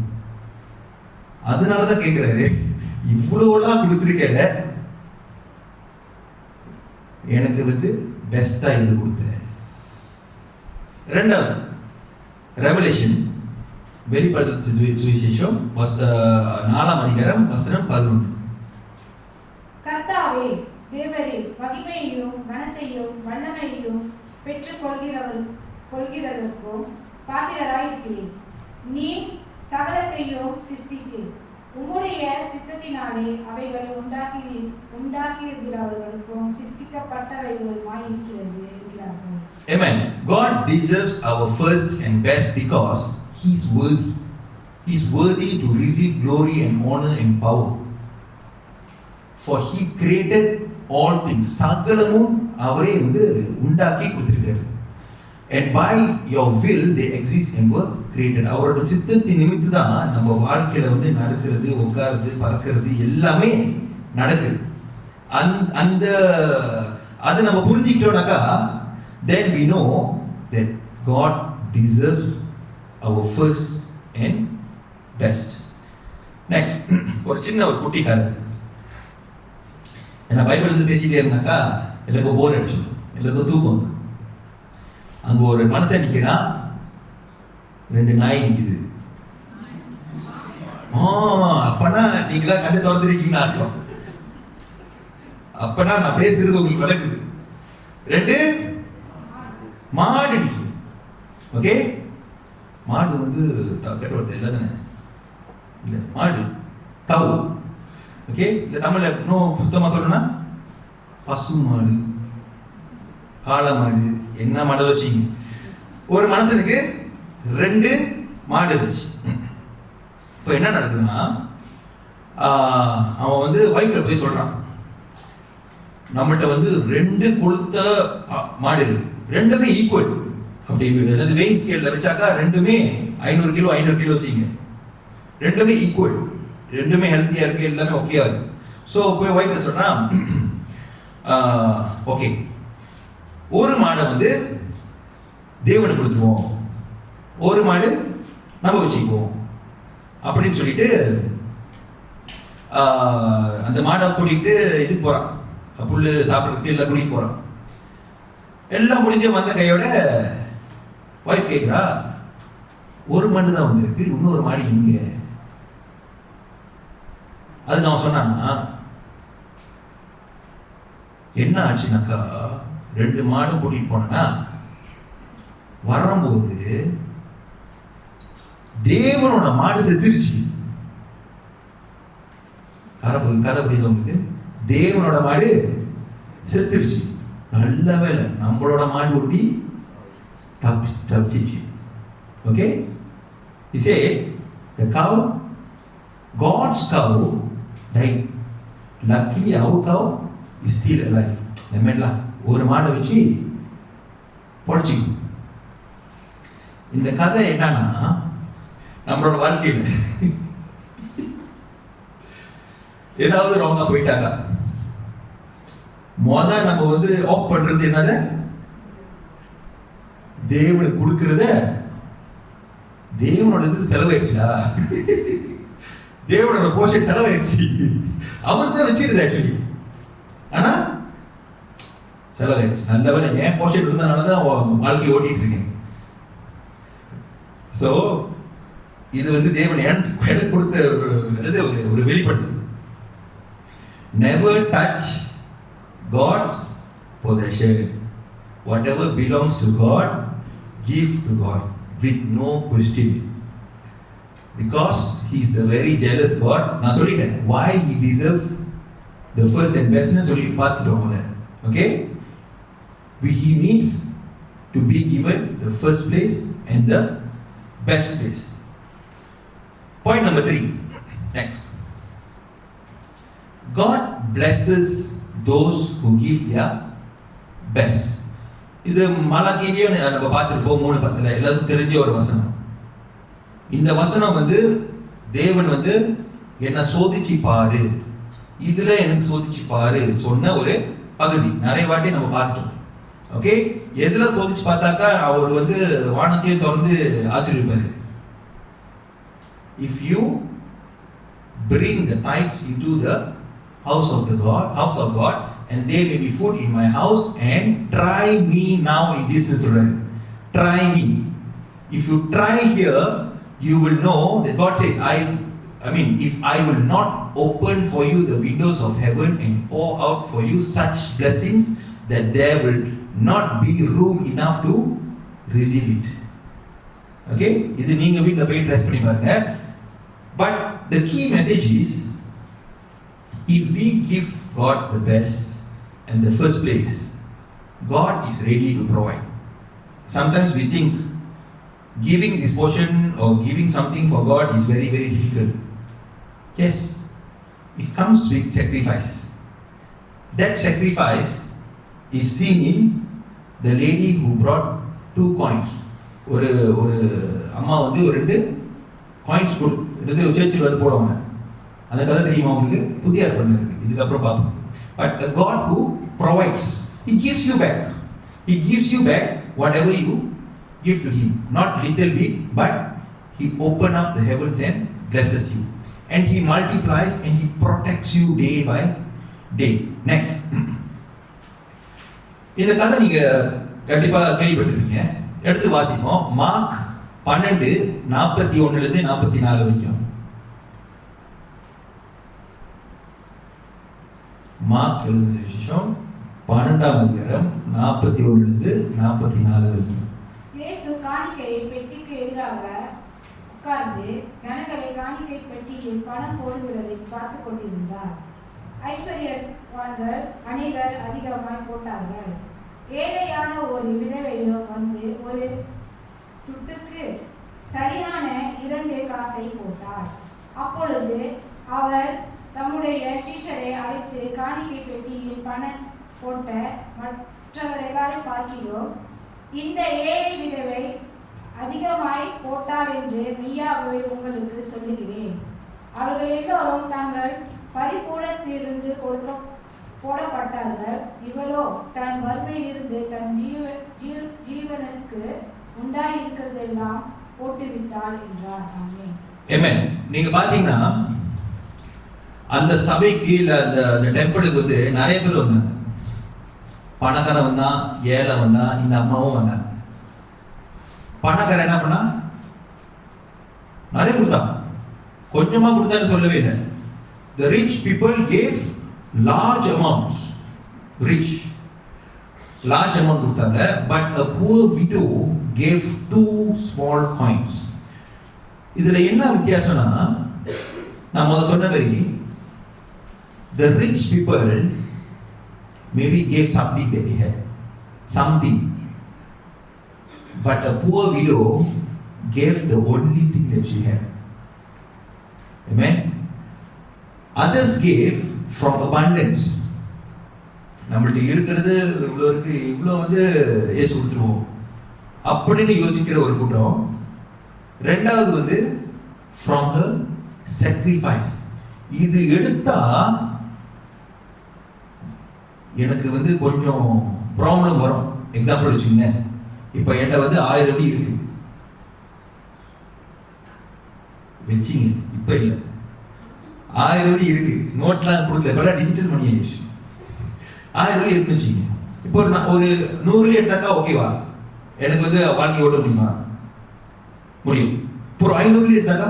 அதனாலதான் கேட்கிறாரு, இவ்வளவுலாம் கொடுத்துருக்கேன், எனக்கு பெஸ்டா இது கொடுத்த. ரெண்டாவது ரெவலேஷன், வெளிப்படுத்தல் சுவிசேஷம் 4ஆம் அதிகாரம் வசனம் 11. கர்த்தாவே தேவரே, மகிமையையும் கனத்தையும் வல்லமையையும் பெற்றுக் கொள்கிறதற்கும் பாத்திரராயிருக்கிறேன். நீ சகலத்தையும் சிருஷ்டித்தீர், உம்முடைய சித்தத்தினாலே அவைகளை உண்டாக்குகிறவர்களுக்கும் சிருஷ்டிக்கப்பட்டவைகளுமாய் இருக்கிறார்கள். Amen. God deserves our first and best because He is worthy. He is worthy to receive glory and honor and power. For He created all things. சகலமும் அவரே உண்டாக்கி கொடுத்திருக்காரு. And by your will they exist and were created. அவரோட சித்தத்தின் நிமித்து தான் நம்ம வாழ்க்கையில நடக்கிறது, உட்காருது, பறக்கிறது, எல்லாமே நடக்குது. அந்த அதை நம்ம புரிஞ்சுக்கிட்டோம்னாக்கா then we know that God deserves our first and best. Next, ஒரு சின்ன ஒரு குட்டிக்காரர், ஏன்னா பைபிள் பேசிட்டே இருந்தாக்கா எல்லாருக்கும் போர் அடிச்சிடும், எல்லாருக்கும் தூக்கம். அங்க ஒரு மனுஷன் நிக்கிறான், 2 நாய் நிக்குது. அப்பனா நீங்களா கண்டு திறந்துருக்கீங்கன்னு அர்த்தம். அப்பனா நான் பேசுறது உங்களுக்கு விளக்குது. 2 மாடு நிக்குது. ஓகே, மாடு கெட்டவர்த்து இல்லை தானே, இல்லை மாடு கவு. ஓகே, இந்த தமிழ்ல இன்னும் சுத்தமா சொல்லணும்னா பசு மாடு, காளை மாடு, என்ன மாடு வச்சிங்க. ஒரு மனுஷனுக்கு 2 மாடு இருந்துச்சு. இப்போ என்ன நடக்குதுன்னா, அவன் வைஃப்ல போய் சொல்றான், நம்மள்ட்ட 2 கொழுத்த மாடு இருக்கு, 2மே ஈக்குவல். அப்படி வெயிங் ஸ்கேல்ல வச்சாக்கா 2மே 500 கிலோ 500 கிலோ வச்சிங்க, 2மே ஈக்குவல், 2மே ஹெல்த்தியா இருக்கு, எல்லாமே ஓகேயா இருக்கு. ஸோ போய் வைஃப்ல சொல்றான், ஓகே ஒரு மாடை தேவனுக்கு கொடுத்துருவோம், ஒரு மாடு நம்ம வச்சுக்குவோம் அப்படின்னு சொல்லிட்டு அந்த மாடை கூட்டிகிட்டு இதுக்கு போறான், புல்லு சாப்பிட்றதுக்கு எல்லாம் கூட்டிகிட்டு போறான். எல்லாம் முடிஞ்ச வந்த கையோட வைஃப் கேட்குறா, ஒரு மாடு தான் வந்திருக்கு, இன்னொரு மாடு இங்க. அதுக்கு அவன் சொன்னானா, என்ன ஆச்சுனாக்கா 2 மாடும் கூட்டிட்டு போனா வரும்போது தேவனோட மாடு செத்துருச்சு. கதை புரியல உங்களுக்கு? தேவனோட மாடு செத்துருச்சு. நல்ல வேலை நம்மளோட மாடு ஒட்டி தப்பிச்சு. Okay, he said the cow, God's cow died. Luckily our cow is still alive. ஒரு மாடை வச்சு பொழைச்சிக்கும். இந்த கதை என்னன்னா, நம்மளோட வாழ்க்கையில் ஏதாவது ராங்கா போயிட்டாங்க, நம்ம ஆஃப் பண்றது என்னது, தேவனுக்கு கொடுக்கறத. தேவனோட இது செலவாயிடுச்சுடா, தேவனோட போர்ஷன் செலவாயிடுச்சு, அவர் தான் வச்சிருது ஆக்சுவலி, ஆனா செலவாயிடுச்சு. நல்ல வேலை ஏன் போர்ஷன் இருந்ததுனாலதான் வாழ்க்கையை ஓட்டிட்டு இருக்கேன். ஸோ இது தேவன் எனக்கு கொடுத்த ஒரு வெளிப்படுத்தல். Never touch God's possession. Whatever belongs to God, give to God with no question. Because He is a very jealous God. நான் சொல்லிட்டேன் why He deserves the first and best. சொல்லிட்டு பார்த்துட்டோம். Okay? He needs to be given the first place and the best place. number 3. Next. God blesses those who give their best. இது மலாக்கியிலே நம்ம பார்த்திருப்போம் 3:10 எல்லாருக்கும் தெரிஞ்ச ஒரு வசனம். இந்த வசனம் வந்து தேவன் வந்து என்ன சோதிச்சு பாரு, இதுல எனக்கு சோதிச்சு பாரு சொன்ன ஒரு பகுதி. நிறைய வாட்டி நம்ம பார்த்துட்டோம். ஓகே, எதுல சோதிச்சு பார்த்தாக்கா அவர் வந்து வானத்தையும் திறந்து ஆசீர்வதிப்பாரு. If you bring the tithes into the house of God, and there may be food in my house, and try me now in this Israel. Try me. If you try here, you will know that God says, I mean, if I will not open for you the windows of heaven and pour out for you such blessings that there will not be room enough to receive it. Okay, இது நீங்க வீட்ல போய் dress பண்ணி பாருங்க. But the key message is, if we give God the best in the first place, God is ready to provide. Sometimes we think giving this portion or giving something for God is very, very difficult. Yes, it comes with sacrifice. That sacrifice is seen in the lady who brought 2 coins. ஒரு அம்மா வந்து ஒரு 2 coins எடுத்து சர்ச்சில் வந்து போடுவாங்க. அந்த கதை தெரியுமா உங்களுக்கு? புதிய ஏற்பாடுல இருக்கு, இதுக்கப்புறம் பார்ப்போம். But the God who provides, He gives you back. He gives you back whatever you give to Him. Not little bit, but He opens up the heavens and blesses you. And He multiplies and He protects you day by day. Next. இந்த கதை நீங்க கண்டிப்பா கேள்விப்பட்டிருப்பீங்க. எடுத்து வாசிப்போம். Mark 12:41 44 வரைக்கும். Mark எழுதின விசேஷம் 12ஆம் அதிகாரம் 41 44 வரைக்கும். இயேசு காணிக்கை பெட்டிக்கு எதிராக உட்கார்ந்து ஜனங்களை காணிக்கை பெட்டியில் பணம் போடுகிறதை பார்த்து கொண்டிருந்தார். ஐஸ்வர்யவான்கள் அநேகர் அதிகமாய் போட்டார்கள். ஏழையான ஒரு விதவையோ வந்து ஒரு துட்டுக்கு சரியான 2 காசை போட்டார். அப்பொழுது அவர் தம்முடைய சீஷரை அழைத்து, காணிக்கை பெட்டியில் பணம் போட்ட மற்றவர் எல்லாரும் பார்க்கிறோம், இந்த ஏழை விதவை அதிகமாய் போட்டார் என்று மெய்யாகவே உங்களுக்கு சொல்லுகிறேன். அவர்கள் எல்லோரும் தாங்கள் பரிபூரணத்திலிருந்து போடப்பட்டார்கள். இவரோ தன் வறுமையிலிருந்து தன் ஜீவனுக்கு உண்டாயிருக்கிறதெல்லாம் போட்டுவிட்டாள் என்றார். ஆமென். நீங்க பாத்தீங்கன்னா அந்த சபைக்கு இல்ல அந்த டெம்பிளுக்கு வந்து நிறைய பேர் வந்தாங்க. பணக்காரன் வந்தா, ஏழை வந்தா, இந்த அம்மாவும் வந்தாங்க. பணக்காரன் என்ன பண்ணா? நிறைய கொடுத்தான். கொஞ்சமா கொடுத்தான்னு சொல்லவே இல்லை. The rich people gave large amounts. Large amount கொடுத்தாங்க. But a poor widow gave 2 small coins. இதுல என்ன வித்தியாசம்னா, நான் முதல்ல சொன்ன மாதிரி, the rich people maybe gave something that they had, something. But a poor widow gave the only thing that she had. Amen. Others gave from abundance. நம்மள்ட்ட இருக்கிறது இவ்வளோ இருக்கு, இவ்வளோ வந்து ஏசு கொடுத்துருவோம் அப்படின்னு யோசிக்கிற ஒரு கூட்டம். ரெண்டாவது வந்து from her sacrifice. இது எடுத்தா எனக்கு வந்து கொஞ்சம் ப்ராப்ளம் வரும். எக்ஸாம்பிள் வச்சுக்கோங்க, இப்போ என்கிட்ட வந்து 1000 வெள்ளி இருக்கு வச்சிங்க, இப்போ இல்லை 1000 வெள்ளி இருக்கு, நோட்லாம் கொடுக்கல, இப்போலாம் டிஜிட்டல் மணி ஆயிடுச்சு. 1000 வெள்ளி இருக்குன்னு வச்சுங்க. இப்போ ஒரு 100 வெள்ளி எடுத்தாக்கா ஓகேவா, எனக்கு வந்து வாழ்க்கை ஓட்ட முடியுமா? முடியும். இப்போ ஒரு 500 வெள்ளி எடுத்தாக்கா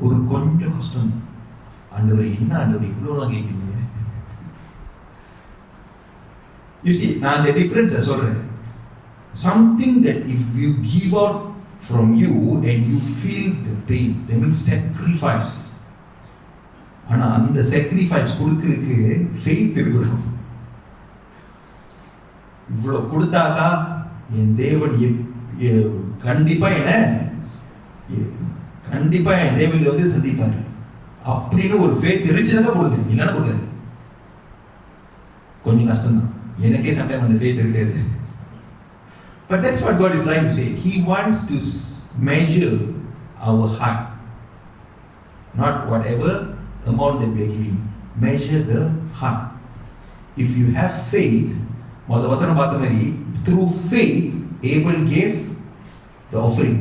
ஒரு கொஞ்சம் கஷ்டம். ஆண்டவர் என்ன ஆண்டவர் இவ்வளோலாம் கேட்குறீங்க? You see, நான் அந்த டிஃபரன்ஸை சொல்றேன். Something that if you give out from you and you feel the pain, that means sacrifice. ஆனா அந்த sacrifice கொடுக்கறதுக்கு faith இருக்கணும். இவ்வளோ கொடுத்தாக்கா என் தேவன் கண்டிப்பா என்ன கண்டிப்பா என் தேவையை வந்து சந்திப்பாரு அப்படின்னு ஒரு ஃபேத் இருந்துச்சுன்னா கொடுங்க, இல்லைன்னா கொடுக்காது. கொஞ்சம் கஷ்டம் தான், எனக்கே சம்டைம் அந்த ஃபேத் இருக்காது. But that's what God is trying to say. He wants to measure our heart, not whatever amount that we are giving. Measure the heart. If you have faith, முதல் வசனம் பார்த்த மாதிரி, through faith Abel gave the offering.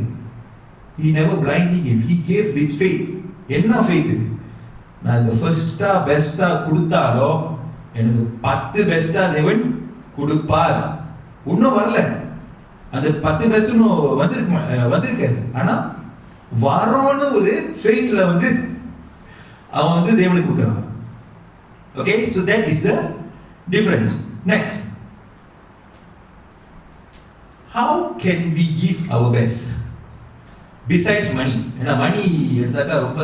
He never blindly gave, he gave with faith. என்ன faith இது? நான் இந்த ஃபர்ஸ்டா பெஸ்டா கொடுத்தாலோ எனக்கு 10 பெஸ்டா தேவன் கொடுப்பார். இன்னும் வரல, அந்த 10 பெஸ்ட் வந்திருக்காரு. ஆனா வரோன்னு ஒரு faithல வந்து அவன் வந்து தேவனுக்கு கொடுக்குறான். Okay, so that is the difference. Next, how can we give our best besides money? ஏன்னா மணி எடுத்தாக்கா ரொம்ப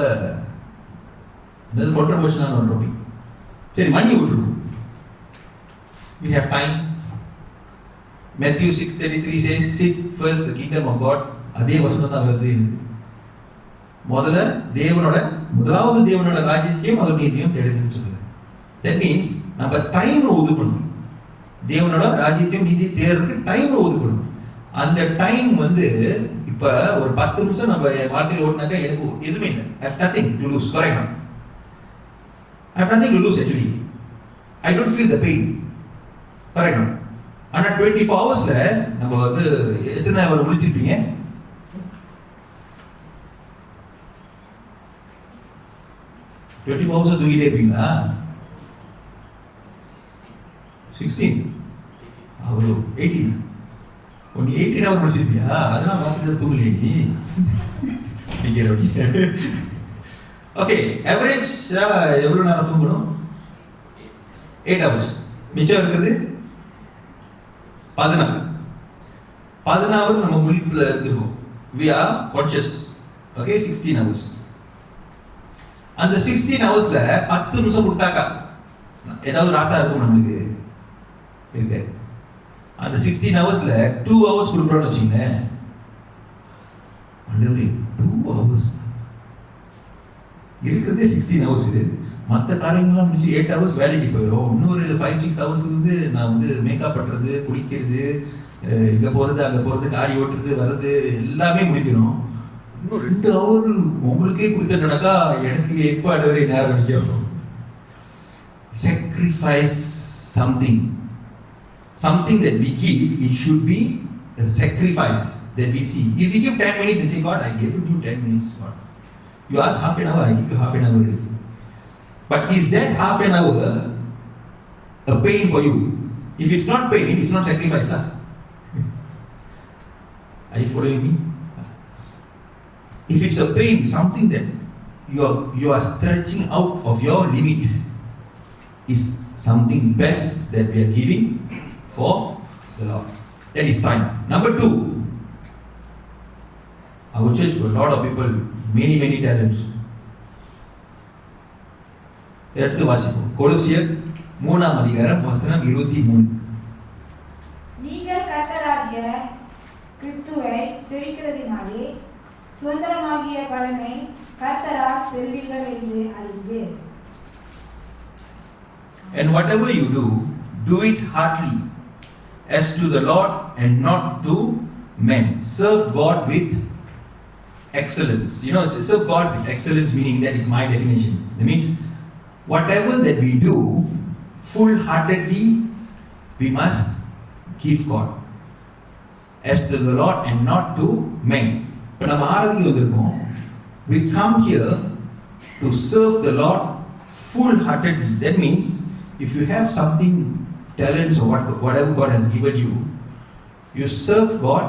controversial ஒரு டாபிக். சரி, மணி விட்டுருவோம். We have time. Matthew 6:33 says, seek first the kingdom of God. அதே வசனம் தான் வருது. முதலாவது தேவனோட ராஜ்யத்தையும் அவர் நீதியும் தேடுங்கன்னு சொல்லுங்க. That means நம்ம டைம் ஒதுக்கணும். தேவனோட ராஜ்யத்தையும் நீதியும் தேடுறதுக்கு டைம் ஒதுக்கணும். அந்த டைம் வந்து இப்ப ஒரு 10 நிமிஷம் நம்ம வாழ்க்கையில் ஓடினாக்கா எனக்கு எதுவுமே இல்லை. I have nothing to lose. Correct? I have nothing to lose actually. I don't feel the pain. Correct? ஆனா 24 ஹவர்ஸ்ல நம்ம வந்து எத்தனை அவர் முடிச்சிருப்பீங்க? 24 ஹவர்ஸ் தூங்கிட்டே இருப்பீங்களா? 16 அவரு 18 ஒன்று 18 ஹவர் முடிச்சிருப்பியா? அதெல்லாம் பார்த்துட்டு தூங்கலையே நீ. ஓகே, ஆவரேஜ் எவ்வளோ நேரம் தூங்கணும்? 8 ஹவர்ஸ். மிச்சம் இருக்குது 14 நம்ம முழிப்புல இருக்கோம். We are conscious. Okay, 16 hours. அந்த 16 ஹவர்ஸ்ல 10 நிமிஷம் கொடுத்தாக்கா ஏதாவது ராசா இருக்கும் நம்மளுக்கு? இருக்கு. அந்த 16 ஹவர்ஸ்ல 2 ஹவர்ஸ் கொடுக்குறோம்னு வச்சுங்க. ஆண்டவரே 2 ஹவர்ஸ் இருக்கிறதே 16 ஹவர்ஸ். இது மற்ற காரியங்கள்லாம் முடிச்சு 8 ஹவர்ஸ் வேலைக்கு போயிடும். இன்னொரு 5-6 ஹவர்ஸ் வந்து நான் வந்து மேக்கப் பண்ணுறது, குளிக்கிறது, இங்கே போகிறது, அங்கே போகிறது, காடி ஓட்டுறது, வர்றது எல்லாமே முடிக்கணும். இன்னும் 2 ஹவர் உங்களுக்கே கொடுத்துட்டாக்கா எனக்கு எப்போ ஆண்டவரே நேரம் அடிக்கும்? Sacrifice something that we give, it should be a sacrifice that we see. If we give 10 minutes and say, God, I gave you 10 minutes, God. You ask half an hour, I give you half an hour already. But is that half an hour a pain for you? If it's not pain, it's not sacrifice. Are you following me? If it's a pain, something that you are stretching out of your limit, is something best that we are giving for the Lord. That is time. Number 2, our church, a lot of people, many talents. எடுத்து வாசிப்போம். கொலோசியர் 3:23. நீங்கள் கர்த்தராகிய கிறிஸ்துவை சேவிக்கிறதினாலே சுதந்திரமாகிய பலனை கர்த்தரால் பெறுவீர்கள் என்று அறிந்து. And whatever you do, do it heartily, as to the Lord and not to men. Serve God with excellence. You know, serve God with excellence, meaning that is my definition. That means whatever that we do, full-heartedly, we must give God as to the Lord and not to men. But we come here to serve the Lord full-heartedly. That means if you have something, talents or whatever God has given you, you serve God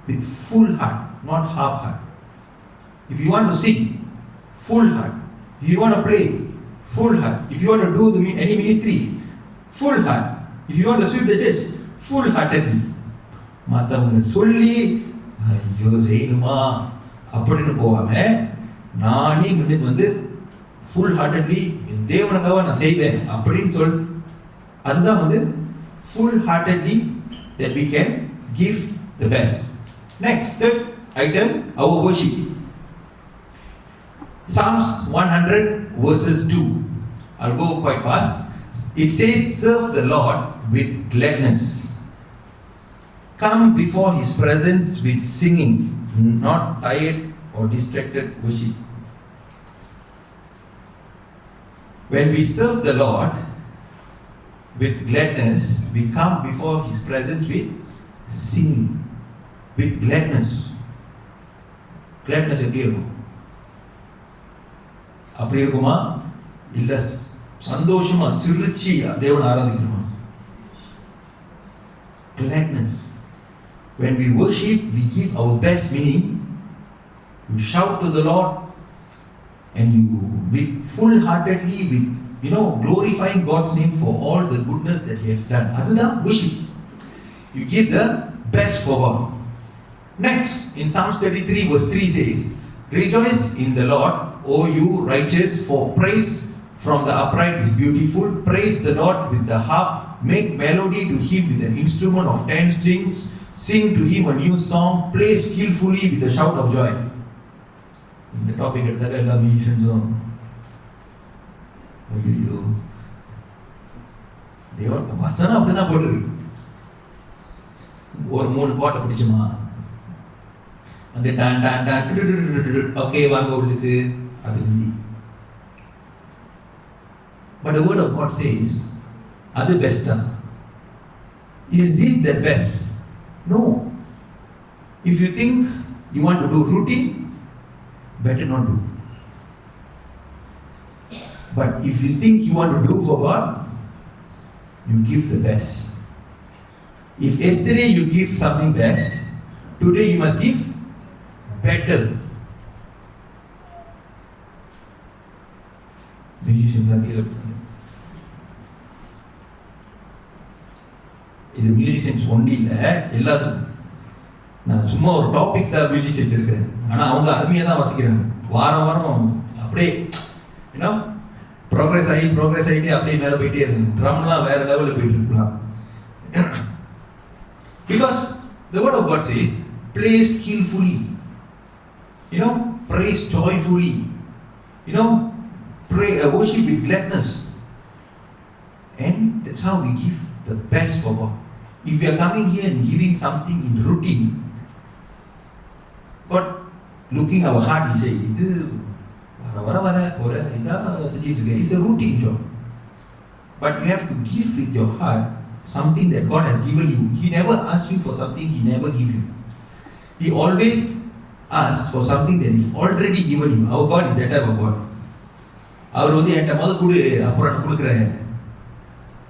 with full heart, not half heart. If you want to sing, full heart. If you want to pray, full heart. If you want to do any ministry, full heart. If you want to sweep the church, full heartedly. மற்றவங்க சொல்லி ஐயோ செய்யணுமா அப்படின்னு போகாம நானே முன்னுக்கு வந்து full heartedly என் தேவனுக்காக நான் செய்வேன் அப்படின்னு அதுதான் வந்து full heartedly that we can give the best. Next, third item, our worship. Psalms 100 verses 2. I'll go quite fast. It says, serve the Lord with gladness. Come before his presence with singing, not tired or distracted worship. When we serve the Lord with gladness, we come before his presence with singing, with gladness. Gladness எப்படி இருக்கும்? அப்படி இருக்குமா? இல்ல சந்தோஷமா சிரிச்சி தேவனை ஆராதிக்கணுமா? Gladness. When we worship, we give our best, meaning you shout to the Lord and you with full-heartedly, with glorifying God's name for all the goodness that He has done. அதுதான் worship. You give the best for God. Next, in Psalms 33 verse 3 says, rejoice in the Lord, O you righteous, for praise from the upright is beautiful. Praise the Lord with the harp. Make melody to Him with an instrument of 10 strings. Sing to Him a new song. Play skillfully with a shout of joy. இந்த topic எடுத்தால எல்லா மியூசிஷியன்ஸும் ஐயோ தேவன் வசனம் அப்படிதான் போட்டுருக்கு. ஒரு 3 பாட்டை பிடிச்சுமா அந்த டான் டான் டான் ஓகே வாங்க உள்ளுக்கு அது Hindi. But the word of God says, அது பெஸ்டா? Is it the best? No. If you think you want to do routine, better not do. But if you think you want to do for God, you give the best. If yesterday you give something best, today you must give better. Musicians are here. இது musicians only இல்லை, எல்லாத்துக்கும். நான் சும்மா ஒரு topic தான் musicians இருக்கிறேன், ஆனால் அவங்க அருமையாக தான் வாசிக்கிறாங்க. வாரம் வாரம் அப்படியே ப்ரோக்ரஸ் ஆகிட்டு அப்படியே மேலே போயிட்டே இருக்கு. ட்ரம்லாம் வேற லெவலில் போயிட்டு இருக்கலாம். Because the word of God says, play skillfully, praise joyfully, pray, worship with gladness, and that's how we give the best for God. If we are coming here and giving something in routine, God looking our heart, He say, இது வர இதான் செஞ்சிட்டு இருக்க. It's a routine job. But you have to give with your heart something that God has given you. He never asks you for something He never give you. He always asks for something that is already given you. Our God is that type of God. அவர் என்கிட்ட முதல் கொடு, அப்புறம் நான் கொடுக்குறேன்.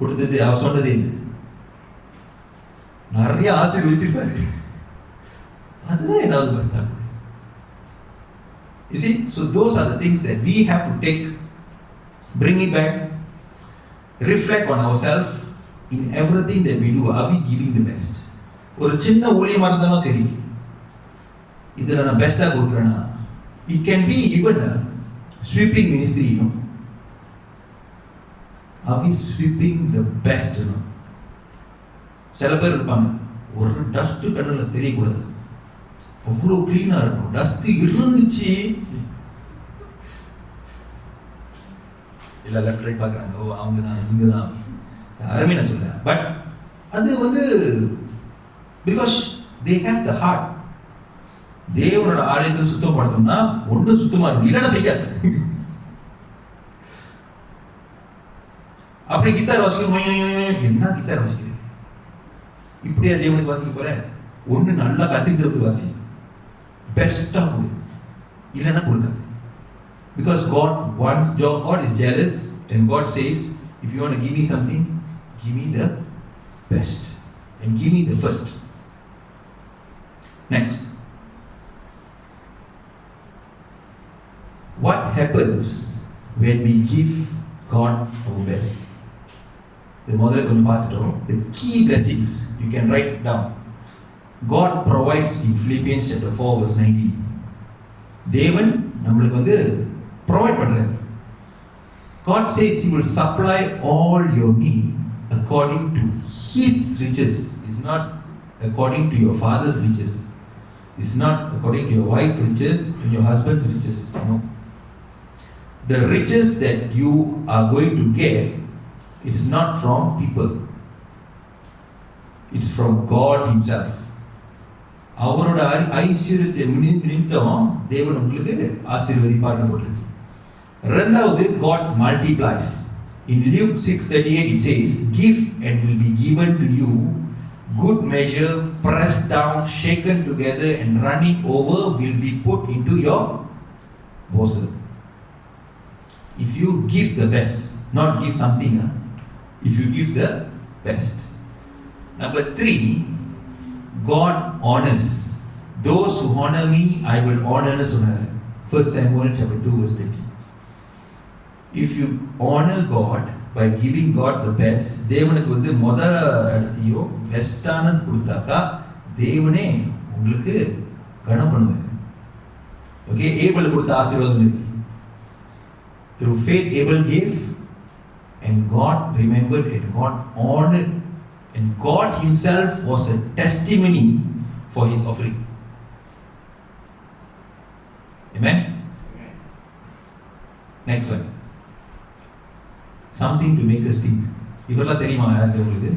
கொடுத்தது அவர் சொன்னதே இல்லை. நிறைய ஆசீர்வதிச்சிருப்பாரு. அதுதான் என்ன பஸ்தா. You see, so those are the things that we have to take, bring it back, reflect on ourselves in everything that we do. Are we giving the best? ஒரு சின்ன ஊழியமா இருந்தாலும் சரி, இதுல நான் பெஸ்டா கொடுக்குறேன்னா, it can be even a sweeping ministry, Are we sweeping the best? சில பேர் இருப்பாங்க, ஒரு டஸ்ட் கண்ணில் தெரியக்கூடாது, அவ்வளோ கிளீனா இருக்கும். டஸ்ட் இருந்துச்சு இல்லை லெஃப்ட் ரைட் பார்க்குறாங்க, ஓ அவங்க தான் இங்கே தான் அருமை நான் சொல்றேன். பட் அது because they have the heart. தேவனோட ஆலயத்தை சுத்தப்படுத்தணும்னா ஒன்று சுத்தமா இருக்கும், இல்லைன்னா செய்யாது. அப்படி கித்தார் வாசிக்கணும், என்ன கித்தார் வாசிக்கிறேன், இப்படியா தேவனுக்கு வாசிக்க போறேன்? ஒன்று நல்லா கத்திக்கிட்டு வாசி, பெஸ்டா கொடு, இல்லைன்னா கொடுக்காது. Because God is jealous, and God says, if you want to give me something, give me the best and give me the first. Next, what happens when we give God our best? The key blessings you can write down. God provides in Philippians chapter 4 verse 19. தேவன் நம்மளுக்கு provide பண்றாரு. God says He will supply all your need according to His riches. It's not according to your father's riches. It's not according to your wife's riches and your husband's riches. No. the riches that you are going to get, it's not from people. It's from God himself. அவரோட ஐஸ்வர்யத்தை நிமித்தம் தேவன் உங்களுக்கு ஆசீர்வதிப்பார்னு போட்டிருக்கு. இரண்டாவது, God multiplies. In Luke 6:38 it says, give and will be given to you, good measure, pressed down, shaken together and running over will be put into your bosom. If you give the best, not give something, if you give the best. Number 3, God honors. Those who honor me, I will honor. 1 Samuel chapter 2 verse 30. If you honor God by giving God the best, தேவனுக்கு வந்து முதல் இடத்தையோ பெஸ்டானது கொடுத்தாக்கா தேவனே உங்களுக்கு கனம் பண்ணுவார். Okay, Abel கொடுத்த ஆசீர்வாதம் இருக்கு. Through faith Abel gave and God remembered and God honored, and God himself was a testimony for his offering. Amen. Next one. Something to make us think. இவரெல்லாம் தெரியுமா யாருக்கு உங்களுக்கு?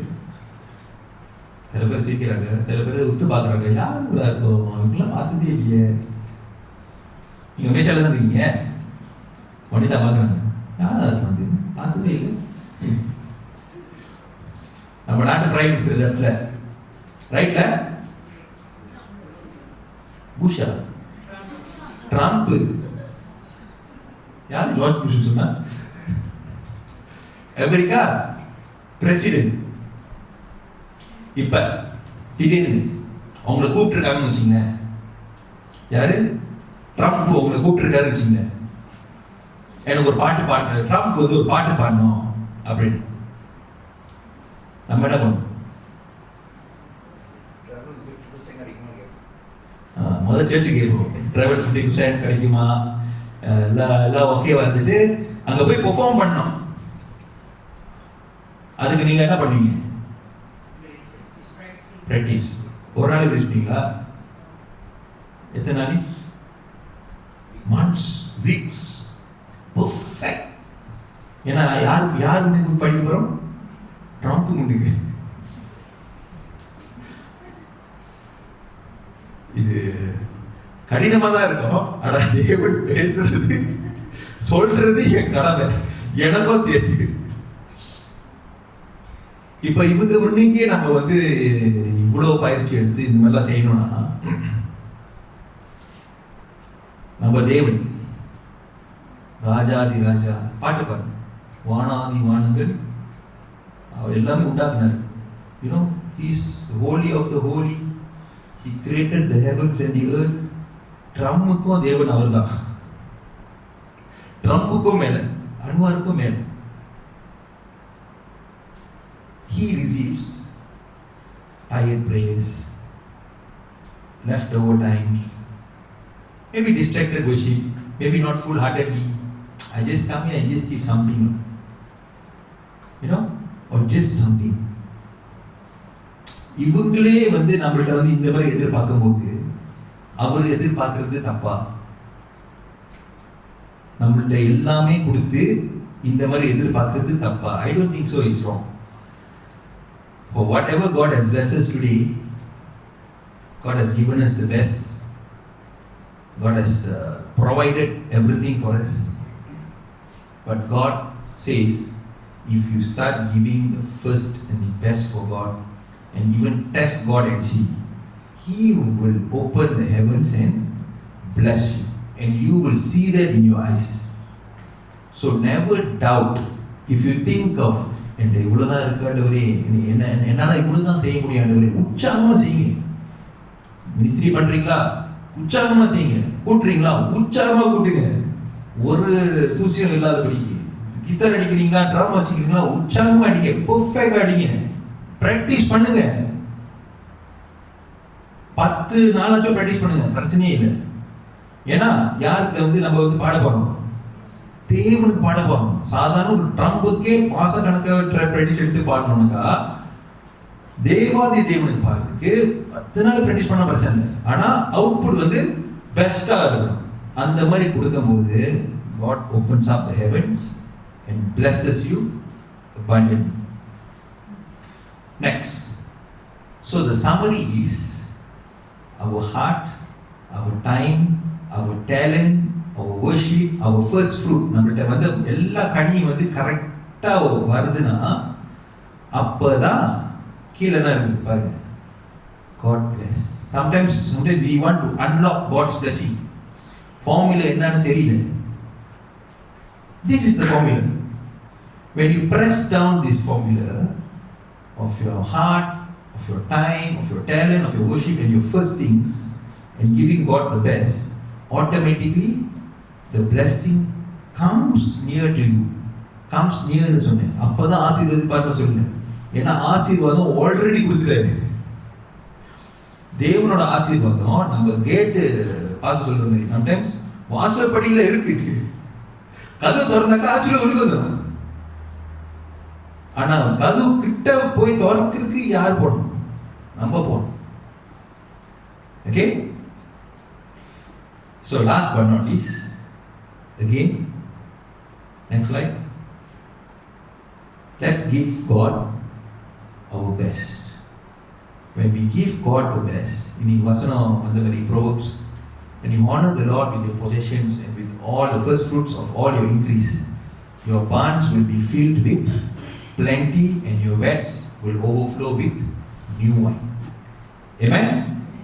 சில பேர் சிரிக்கிறாங்க, சில பேர் உத்து பார்க்குறாங்க. யார் கூட இருக்கும்? அவங்களாம் பார்த்ததே இல்லையே. நீங்கள் மேஷால தான் இருக்கீங்க, வனிதா பார்க்குறாங்க. யாரா இருக்காங்க? பார்த்ததே இல்லை. நம்ம நாட்டு பிரைம் மினிஸ்டர் லெஃப்ட்ல, ரைட்ல புஷா, ட்ரம்ப், யார் ஜார்ஜ் புஷ் சொன்னா? America president. இப்ப திடீர்னு அவங்களை கூப்பிட்டுருக்காங்கன்னு வச்சுங்க, யாரு? ட்ரம்ப் உங்களை கூப்பிட்டுருக்காருன்னு வச்சுங்க, எனக்கு ஒரு பாட்டு பாடணும், ட்ரம்ப்க்கு வந்து ஒரு பாட்டு பாடணும் அப்படின்னு நம்ம என்ன பண்ணணும்? முதல் சர்ச்சு கேட்போம், டிராவல் 50% கிடைக்குமா, எல்லாம் ஓகேவா இருந்துட்டு அங்க போய் பெர்ஃபார்ம் பண்ணணும். அதுக்கு நீங்க என்ன பண்ணுவீங்க? பிராக்டிஸ். ஒரு நாள் பேசுவீங்களா? எத்தனை நாள்? Months, weeks, perfect. ஏன்னா யார் முன்னுக்கு படிக்க போறோம்? ட்ரம்ப் முன்னுக்கு. இது கடினமா தான் இருக்கும். ஆனா தேவன் பேசுறது சொல்றது என் கடமை, எனக்கும் சேர்த்து. இப்ப இவங்க முன்னுக்கே நம்ம வந்து இவ்வளவு பயிற்சி எடுத்து இந்த மாதிரிலாம் செய்யணும்னா, நம்ம தேவன் ராஜாதி ராஜா பாட்டு பாடு, வானாதி வானங்கள் அவர் எல்லாமே உண்டாக்குனார். You know, he is holy of the holy. He created the heavens and the earth. ட்ரம்ப்புக்கும் தேவன் அவர் தான். ட்ரம்ப்புக்கும் மேல, அன்வாருக்கும் மேல. He receives tired prayers, leftover times, maybe distracted worship, maybe not full-heartedly. I just come here and just give something, you know, or just something. இவங்களே வந்து நம்மள்ட்ட வந்து இந்த மாதிரி எதிர்பார்க்கும் போது அவர் எதிர்பார்க்கறது தப்பா? நம்மள்ட்ட எல்லாமே கொடுத்து இந்த மாதிரி எதிர்பார்க்கறது தப்பா? I don't think so. It's wrong. For whatever God has blessed us today, God has given us the best. God has provided everything for us. But God says, if you start giving the first and the best for God, and even test God and see, He will open the heavens and bless you, and you will see that in your eyes. So never doubt. If you think of, என்கிட்ட இவ்வளோதான் இருக்காண்டவரே, என்னால் இவ்வளோ தான் செய்ய முடியாண்டவரே, உற்சாகமாக செய்யுங்க. Ministry பண்ணுறீங்களா? உற்சாகமாக செய்யுங்க. கூட்டுறீங்களா? உற்சாகமாக கூட்டுங்க. ஒரு தூசியம் இல்லாதபடிக்கு. கித்தார் அடிக்கிறீங்களா, ட்ரம் வாசிக்கிறீங்களா, உற்சாகமாக அடிங்க, பெர்ஃபெக்டாக அடிங்க. ப்ராக்டிஸ் பண்ணுங்க. 10 நாளாச்சும் ப்ராக்டிஸ் பண்ணுங்க, பிரச்சனையே இல்லை. ஏன்னா யாருக்கு வந்து நம்ம வந்து பாட போறோம்? தேவனுக்கு பாட போறோம். சாதாரண ஒரு ட்ரம்புக்கே மாச கணக்காக ப்ராக்டிஸ் எடுத்து பாடணும்னாக்கா, தேவாதி தேவனுக்கு பாடுறதுக்கு 10 நாள் ப்ராக்டிஸ் பண்ண பிரச்சனை இல்லை. ஆனா அவுட்புட் வந்து பெஸ்டா இருக்கணும். அந்த மாதிரி கொடுக்கும் போது God opens up the heavens and blesses you abundantly. Next. So the summary is our heart, our time, our talent, our worship, our first fruit. நம்மள்ட்ட வந்து எல்லா கனியும் வந்து கரெக்டா வருதுன்னா அப்பதான் கீழே என்ன இருக்கு பாருங்க. God bless. Sometimes we want to unlock God's blessing. Formula என்னன்னு தெரியல. This is the formula. When you press down this formula of your heart, of your time, of your talent, of your worship and your first things and giving God the best, automatically the blessing comes near to you. Comes near னு சொன்னேன். அப்பதான் ஆசீர்வதிப்பார்னு சொன்னேன். ஏன்னா ஆசீர்வாதம் already கொடுத்துட்டாரு. தேவனோட ஆசீர்வாதம் நம்ம கேட்டு பாஸ் சொல்ற மாதிரி சம்டைம்ஸ் வாசப்படியில இருக்கு. கதவு திறந்தாக்கா ஆசீர்வாதம் கொடுக்குது. ஆனா கதவு கிட்ட போய் திறக்கிறதுக்கு யார் போடணும்? நம்ம போடணும். Okay? So last but not least, again, next slide. Let's give God our best. When we give God the best, in Vasanam and the very Proverbs, when you honor the Lord with your possessions and with all the first fruits of all your increase, your barns will be filled with plenty and your vats will overflow with new wine. Amen?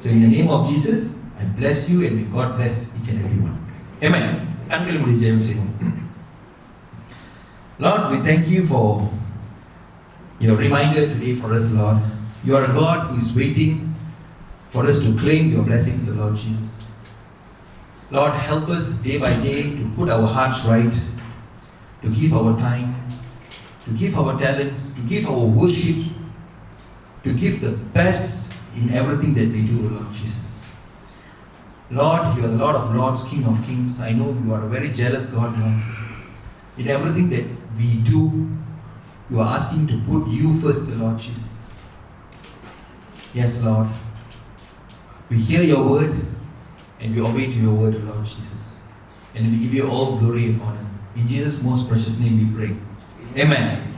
So in the name of Jesus, I bless you and may God bless each and every one. Amen. Lord, we thank you for your reminder today for us, Lord. You are a God who is waiting for us to claim your blessings, Lord Jesus. Lord, help us day by day to put our hearts right, to give our time, to give our talents, to give our worship, to give the best in everything that we do, Lord Jesus. Lord, you are the Lord of Lords, King of Kings. I know you are a very jealous God, Lord. In everything that we do, you are asking to put you first, Lord Jesus. Yes, Lord. We hear your word and we obey to your word, Lord Jesus. And we give you all glory and honor. In Jesus' most precious name we pray. Amen.